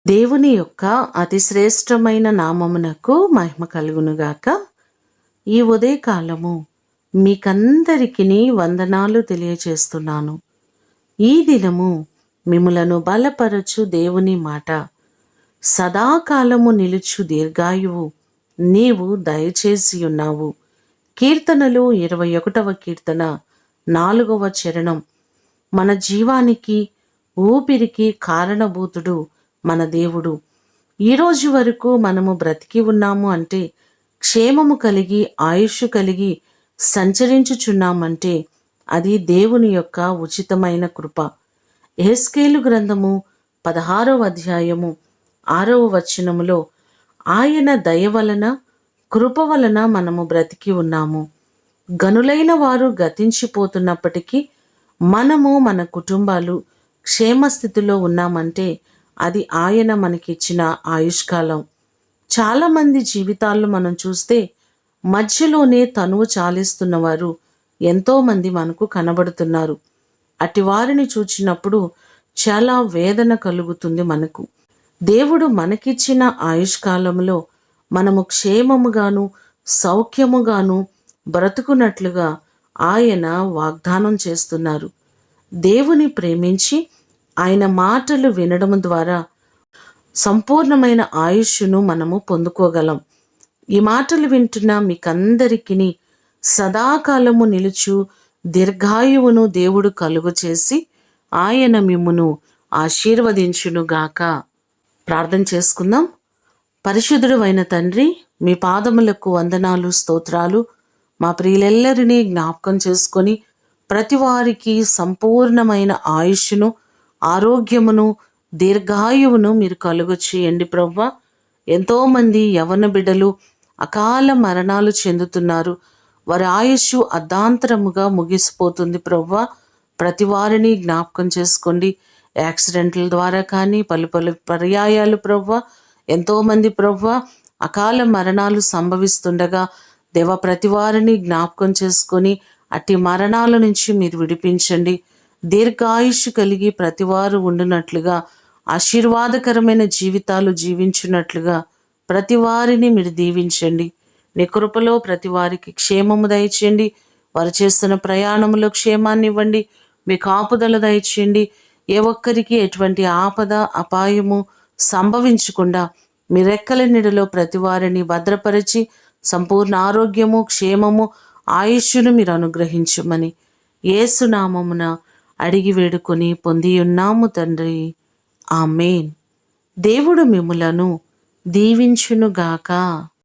దేవుని యొక్క అతి శ్రేష్టమైన నామమునకు మహిమ కలుగునుగాక. ఈ ఉదయకాలము మీకందరికీ వందనాలు తెలియచేస్తున్నాను. ఈ దినము మిమ్ములను బలపరచు దేవుని మాట, సదాకాలము నిలుచు దీర్ఘాయువు నీవు దయచేసి ఉన్నావు. కీర్తనలు 21వ కీర్తన 4వ చరణం. మన జీవానికి ఊపిరికి కారణభూతుడు మన దేవుడు. ఈరోజు వరకు మనము బ్రతికి ఉన్నాము అంటే, క్షేమము కలిగి ఆయుష్ కలిగి సంచరించుచున్నామంటే అది దేవుని యొక్క ఉచితమైన కృప. యెహెజ్కేలు గ్రంథము 16వ అధ్యాయము 6వ వచనములో, ఆయన దయ వలన కృప వలన మనము బ్రతికి ఉన్నాము. గనులైన వారు గతించిపోతున్నప్పటికీ మనము మన కుటుంబాలు క్షేమస్థితిలో ఉన్నామంటే అది ఆయన మనకిచ్చిన ఆయుష్కాలం. చాలామంది జీవితాల్లో మనం చూస్తే మధ్యలోనే తనువు చాలిస్తున్నవారు ఎంతోమంది మనకు కనబడుతున్నారు. అటి వారిని చూచినప్పుడు చాలా వేదన కలుగుతుంది మనకు. దేవుడు మనకిచ్చిన ఆయుష్కాలంలో మనము క్షేమముగాను సౌఖ్యముగాను బ్రతుకున్నట్లుగా ఆయన వాగ్దానం చేస్తున్నారు. దేవుని ప్రేమించి ఆయన మాటలు వినడం ద్వారా సంపూర్ణమైన ఆయుష్ను మనము పొందుకోగలం. ఈ మాటలు వింటున్న మీకందరికీ సదాకాలము నిలుచు దీర్ఘాయువును దేవుడు కలుగు చేసి ఆయన మిమ్మును ఆశీర్వదించునుగాక. ప్రార్థన చేసుకుందాం. పరిశుద్ధుడు అయిన తండ్రి, మీ పాదములకు వందనాలు, స్తోత్రాలు. మా ప్రియులెల్లరినీ జ్ఞాపకం చేసుకొని ప్రతి వారికి సంపూర్ణమైన ఆయుష్ను, ఆరోగ్యమును, దీర్ఘాయువును మీరు కలుగు చేయండి ప్రభువా. ఎంతోమంది యవన బిడ్డలు అకాల మరణాలు చెందుతున్నారు. వారి ఆయుష్ అర్ధాంతరముగా ముగిసిపోతుంది ప్రభువా. ప్రతి వారిని జ్ఞాపకం చేసుకోండి. యాక్సిడెంట్ల ద్వారా కానీ పలు పర్యాయాలు ప్రభువా, ఎంతోమంది ప్రభువా అకాల మరణాలు సంభవిస్తుండగా దేవ ప్రతి వారిని జ్ఞాపకం చేసుకొని అట్టి మరణాల నుంచి మీరు విడిపించండి. దీర్ఘాయుష్ కలిగి ప్రతివారు ఉండునట్లుగా, ఆశీర్వాదకరమైన జీవితాలు జీవించున్నట్లుగా ప్రతి వారిని మీరు దీవించండి. నీ కృపలో ప్రతి వారికి క్షేమము దయచేయండి. వారు చేస్తున్న ప్రయాణంలో క్షేమాన్ని ఇవ్వండి. మీ కాపుదల దయచేయండి. ఏ ఒక్కరికి ఎటువంటి ఆపద అపాయము సంభవించకుండా మీ రెక్కల నీడలో ప్రతి వారిని భద్రపరిచి సంపూర్ణ ఆరోగ్యము, క్షేమము, ఆయుష్ను మీరు అనుగ్రహించమని యేసు నామమున అడిగి వేడుకొని పొంది ఉన్నాము తండ్రి. ఆమేన్. దేవుడు మిమ్ములను దీవించునుగాక.